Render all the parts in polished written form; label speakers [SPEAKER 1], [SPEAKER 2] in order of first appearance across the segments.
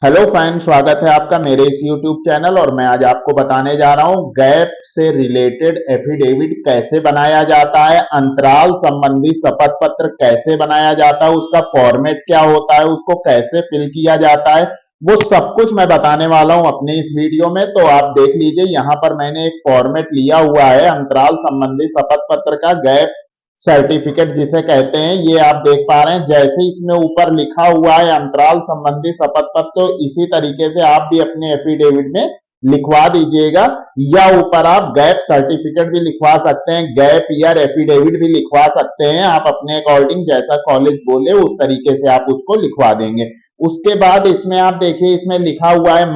[SPEAKER 1] Hello friend, स्वागत है आपका मेरे इस YouTube चैनल। और मैं आज आपको बताने जा रहा हूं गैप से रिलेटेड एफिडेविट कैसे बनाया जाता है, अंतराल संबंधी शपथ पत्र कैसे बनाया जाता है, उसका फॉर्मेट क्या होता है, उसको कैसे फिल किया जाता है, वो सब कुछ मैं बताने वाला हूं अपने इस वीडियो में। तो आप देख लीजिए, यहां पर मैंने एक फॉर्मेट लिया हुआ है अंतराल संबंधी शपथ पत्र का, गैप सर्टिफिकेट जिसे कहते हैं। ये आप देख पा रहे हैं, जैसे इसमें ऊपर लिखा हुआ है अंतराल संबंधी शपथ पत्र, तो इसी तरीके से आप भी अपने एफिडेविट में लिखवा दीजिएगा। या ऊपर आप गैप सर्टिफिकेट भी लिखवा सकते हैं, गैप ईयर एफिडेविट भी लिखवा सकते हैं। आप अपने अकॉर्डिंग जैसा कॉलेज बोले उस तरीके से आप उसको लिखवा देंगे। उसके बाद इसमें आप देखिए, इसमें लिखा हुआ है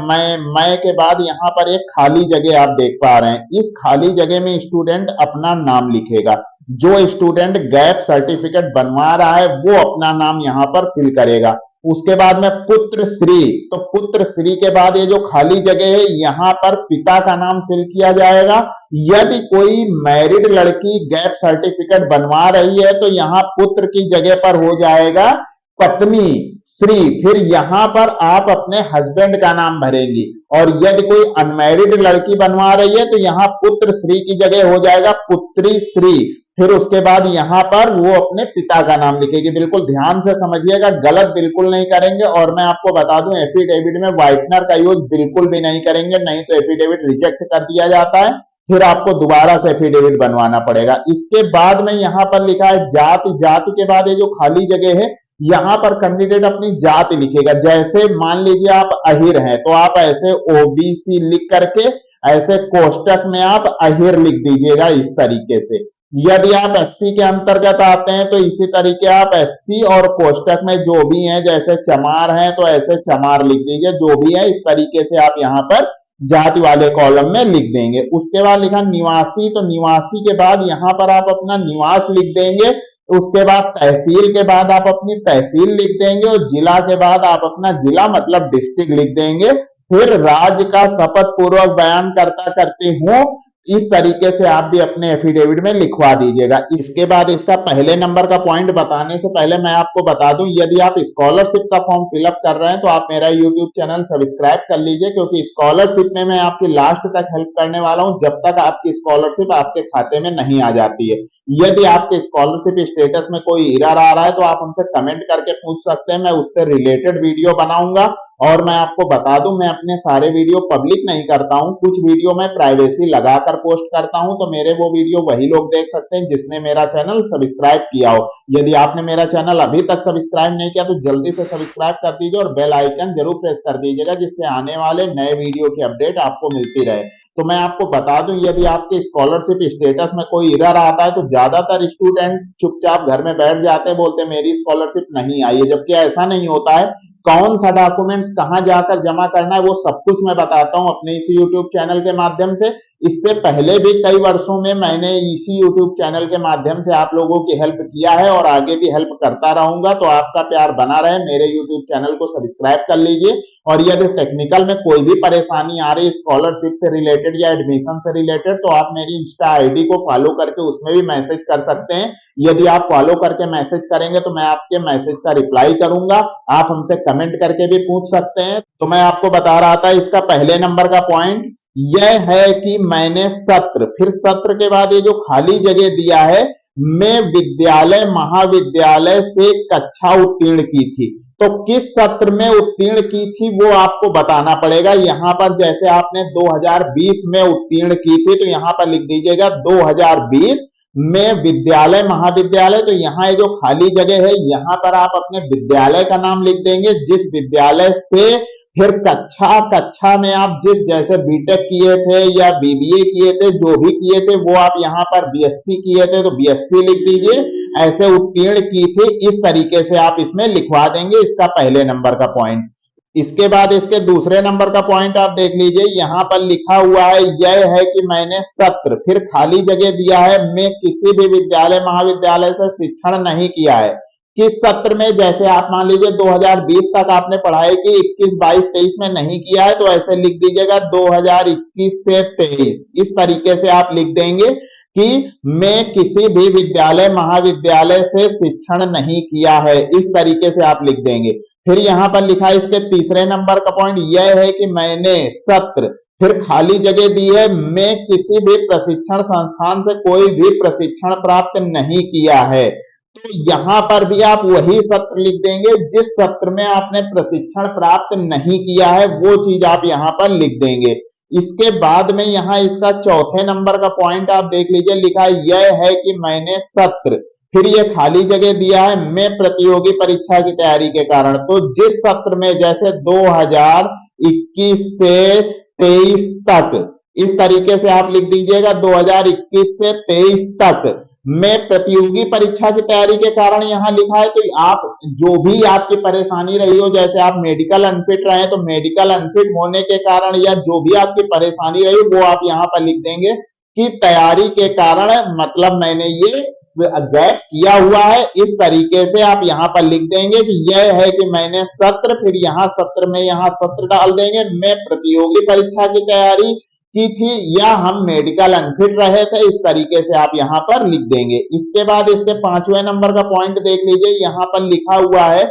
[SPEAKER 1] मैं के बाद यहाँ पर एक खाली जगह आप देख पा रहे हैं। इस खाली जगह में स्टूडेंट अपना नाम लिखेगा। जो स्टूडेंट गैप सर्टिफिकेट बनवा रहा है वो अपना नाम यहाँ पर फिल करेगा। उसके बाद में पुत्र श्री, तो पुत्र श्री के बाद ये जो खाली जगह है यहाँ पर पिता का नाम फिल किया जाएगा। यदि कोई मैरिड लड़की गैप सर्टिफिकेट बनवा रही है तो यहाँ पुत्र की जगह पर हो जाएगा पत्नी श्री, फिर यहां पर आप अपने हस्बैंड का नाम भरेंगी। और यदि कोई अनमैरिड लड़की बनवा रही है तो यहाँ पुत्र श्री की जगह हो जाएगा पुत्री श्री, फिर उसके बाद यहां पर वो अपने पिता का नाम लिखेगी। बिल्कुल ध्यान से समझिएगा, गलत बिल्कुल नहीं करेंगे। और मैं आपको बता दूं, एफिडेविट में व्हाइटनर का यूज बिल्कुल भी नहीं करेंगे, नहीं तो एफिडेविट रिजेक्ट कर दिया जाता है, फिर आपको दोबारा से एफिडेविट बनवाना पड़ेगा। इसके बाद में यहाँ पर लिखा है जाति, जाति के बाद ये जो खाली जगह है यहां पर कैंडिडेट अपनी जाति लिखेगा। जैसे मान लीजिए आप अहिर हैं तो आप ऐसे ओबीसी लिख करके ऐसे कोष्टक में आप अहिर लिख दीजिएगा इस तरीके से। यदि आप एससी के अंतर्गत आते हैं तो इसी तरीके आप एससी और कोष्टक में जो भी हैं, जैसे चमार हैं तो ऐसे चमार लिख दीजिए, जो भी है इस तरीके से आप यहाँ पर जाति वाले कॉलम में लिख देंगे। उसके बाद लिखा निवासी, तो निवासी के बाद यहाँ पर आप अपना निवास लिख देंगे। उसके बाद तहसील के बाद आप अपनी तहसील लिख देंगे, और जिला के बाद आप अपना जिला मतलब डिस्ट्रिक्ट लिख देंगे। फिर राज्य का शपथ पूर्वक बयान करता करते हूं, इस तरीके से आप भी अपने एफिडेविट में लिखवा दीजिएगा। इसके बाद इसका पहले नंबर का पॉइंट बताने से पहले मैं आपको बता दूं, यदि आप स्कॉलरशिप का फॉर्म फिलअप कर रहे हैं तो आप मेरा यूट्यूब चैनल सब्सक्राइब कर लीजिए, क्योंकि स्कॉलरशिप में मैं आपकी लास्ट तक हेल्प करने वाला हूं जब तक आपकी स्कॉलरशिप आपके खाते में नहीं आ जाती है। यदि आपके स्कॉलरशिप स्टेटस में कोई एरर आ रहा है तो आप हमसे कमेंट करके पूछ सकते हैं, मैं उससे रिलेटेड वीडियो बनाऊंगा। और मैं आपको बता दूं, मैं अपने सारे वीडियो पब्लिक नहीं करता हूं, कुछ वीडियो मैं प्राइवेसी लगाकर पोस्ट करता हूं, तो मेरे वो वीडियो वही लोग देख सकते हैं जिसने मेरा चैनल सब्सक्राइब किया हो। यदि आपने मेरा चैनल अभी तक सब्सक्राइब नहीं किया तो जल्दी से सब्सक्राइब कर दीजिए और बेल आइकन जरूर प्रेस कर दीजिएगा, जिससे आने वाले नए वीडियो की अपडेट आपको मिलती रहे। तो मैं आपको बता दूं, यदि आपके स्कॉलरशिप स्टेटस में कोई एरर आता है तो ज्यादातर स्टूडेंट्स चुपचाप घर में बैठ जाते हैं, बोलते हैं मेरी स्कॉलरशिप नहीं आई है, जबकि ऐसा नहीं होता है। कौन सा डॉक्यूमेंट्स कहां जाकर जमा करना है वो सब कुछ मैं बताता हूं अपने इसी यूट्यूब चैनल के माध्यम से। इससे पहले भी कई वर्षों में मैंने इसी यूट्यूब चैनल के माध्यम से आप लोगों की हेल्प किया है और आगे भी हेल्प करता रहूंगा। तो आपका प्यार बना रहे, मेरे यूट्यूब चैनल को सब्सक्राइब कर लीजिए। और यदि टेक्निकल में कोई भी परेशानी आ रही स्कॉलरशिप से रिलेटेड या एडमिशन से रिलेटेड, तो आप मेरी इंस्टा आईडी को फॉलो करके उसमें भी मैसेज कर सकते हैं। यदि आप फॉलो करके मैसेज करेंगे तो मैं आपके मैसेज का रिप्लाई करूंगा। आप हमसे कमेंट करके भी पूछ सकते हैं। तो मैं आपको बता रहा था, इसका पहले नंबर का पॉइंट यह है कि मैंने सत्र, फिर सत्र के बाद ये जो खाली जगह दिया है, मैं विद्यालय महाविद्यालय से कक्षा उत्तीर्ण की थी, तो किस सत्र में उत्तीर्ण की थी वो आपको बताना पड़ेगा। यहां पर जैसे आपने 2020 में उत्तीर्ण की थी तो यहां पर लिख दीजिएगा 2020 में विद्यालय महाविद्यालय। तो यहाँ जो खाली जगह है यहाँ पर आप अपने विद्यालय का नाम लिख देंगे, जिस विद्यालय से, फिर कक्षा, कक्षा में आप जिस, जैसे बीटेक किए थे या बीबीए किए थे, जो भी किए थे वो आप यहाँ पर बीएससी किए थे तो बीएससी लिख दीजिए। ऐसे उत्तीर्ण की थी, इस तरीके से आप इसमें लिखवा देंगे, इसका पहले नंबर का पॉइंट। इसके बाद इसके दूसरे नंबर का पॉइंट आप देख लीजिए, यहां पर लिखा हुआ है यह है कि मैंने सत्र, फिर खाली जगह दिया है, मैं किसी भी विद्यालय महाविद्यालय से शिक्षण नहीं किया है। किस सत्र में, जैसे आप मान लीजिए 2020 तक आपने पढ़ाई की, 21, 22, 23 में नहीं किया है तो ऐसे लिख दीजिएगा 2021 से 23। इस तरीके से आप लिख देंगे कि मैं किसी भी विद्यालय महाविद्यालय से शिक्षण नहीं किया है, इस तरीके से आप लिख देंगे। फिर यहां पर लिखा है इसके तीसरे नंबर का पॉइंट यह है कि मैंने सत्र, फिर खाली जगह दी है, मैं किसी भी प्रशिक्षण संस्थान से कोई भी प्रशिक्षण प्राप्त नहीं किया है। तो यहां पर भी आप वही सत्र लिख देंगे जिस सत्र में आपने प्रशिक्षण प्राप्त नहीं किया है, वो चीज आप यहां पर लिख देंगे। इसके बाद में यहां इसका चौथे नंबर का पॉइंट आप देख लीजिए, लिखा यह है कि मैंने सत्र, फिर ये खाली जगह दिया है, मैं प्रतियोगी परीक्षा की तैयारी के कारण। तो जिस सत्र में जैसे 2021 से 23 तक, इस तरीके से आप लिख दीजिएगा 2021 से 23 तक मैं प्रतियोगी परीक्षा की तैयारी के कारण यहां लिखा है। तो आप जो भी आपकी परेशानी रही हो, जैसे आप मेडिकल अनफिट रहे तो मेडिकल अनफिट होने के कारण या जो भी आपकी परेशानी रही वो आप यहां पर लिख देंगे कि तैयारी के कारण, मतलब मैंने ये गैप किया हुआ है। इस तरीके से आप यहां पर लिख देंगे कि यह है कि मैंने सत्र, फिर यहां सत्र में यहां सत्र डाल देंगे, मैं प्रतियोगी परीक्षा की तैयारी की थी या हम मेडिकल अनफिट रहे थे, इस तरीके से आप यहां पर लिख देंगे। इसके बाद इसके पांचवें नंबर का पॉइंट देख लीजिए, यहां पर लिखा हुआ है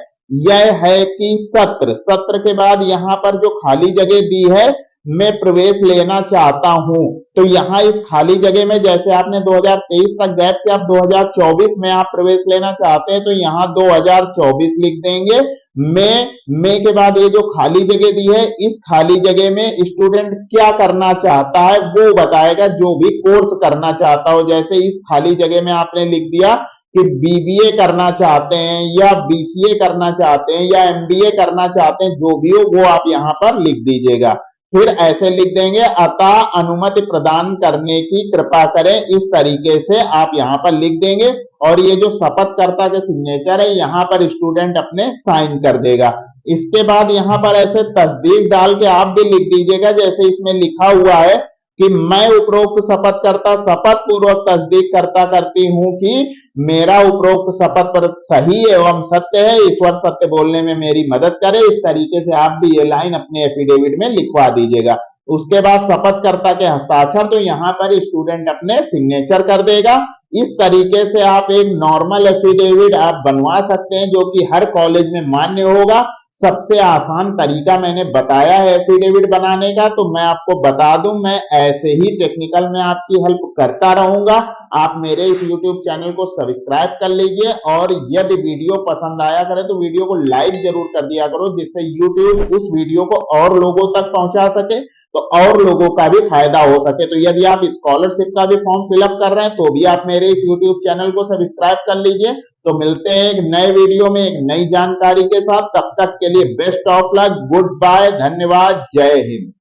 [SPEAKER 1] यह है कि सत्र, सत्र के बाद यहां पर जो खाली जगह दी है मैं प्रवेश लेना चाहता हूं। तो यहां इस खाली जगह में जैसे आपने 2023 तक गैप किया, आप 2024 में आप प्रवेश लेना चाहते हैं तो यहां 2024 लिख देंगे। मैं के बाद ये जो खाली जगह दी है, इस खाली जगह में स्टूडेंट क्या करना चाहता है वो बताएगा, जो भी कोर्स करना चाहता हो। जैसे इस खाली जगह में आपने लिख दिया कि बीबीए करना चाहते हैं या बीसीए करना चाहते हैं या एमबीए करना चाहते हैं, जो भी हो वो आप यहां पर लिख दीजिएगा। फिर ऐसे लिख देंगे, अतः अनुमति प्रदान करने की कृपा करें, इस तरीके से आप यहां पर लिख देंगे। और ये जो शपथकर्ता के सिग्नेचर है यहां पर स्टूडेंट अपने साइन कर देगा। इसके बाद यहां पर ऐसे तस्दीक डाल के आप भी लिख दीजिएगा, जैसे इसमें लिखा हुआ है कि मैं उपरोक्त शपथकर्ता शपथ पूर्वक तस्दीक करता करती हूं कि मेरा उपरोक्त शपथ पर सही एवं सत्य है, ईश्वर सत्य बोलने में मेरी मदद करे। इस तरीके से आप भी ये लाइन अपने एफिडेविट में लिखवा दीजिएगा। उसके बाद शपथकर्ता के हस्ताक्षर, तो यहां पर स्टूडेंट अपने सिग्नेचर कर देगा। इस तरीके से आप एक नॉर्मल एफिडेविट आप बनवा सकते हैं जो कि हर कॉलेज में मान्य होगा। सबसे आसान तरीका मैंने बताया है एफिडेविट बनाने का, तो मैं आपको बता दूं, मैं ऐसे ही टेक्निकल में आपकी हेल्प करता रहूंगा। आप मेरे इस YouTube चैनल को सब्सक्राइब कर लीजिए और यदि वीडियो पसंद आया करे तो वीडियो को लाइक जरूर कर दिया करो, जिससे YouTube उस वीडियो को और लोगों तक पहुंचा सके, तो और लोगों का भी फायदा हो सके। तो यदि आप स्कॉलरशिप का भी फॉर्म फिलअप कर रहे हैं तो भी आप मेरे इस YouTube चैनल को सब्सक्राइब कर लीजिए। तो मिलते हैं एक नए वीडियो में एक नई जानकारी के साथ, तब तक के लिए best of luck, good bye, धन्यवाद, जय हिंद।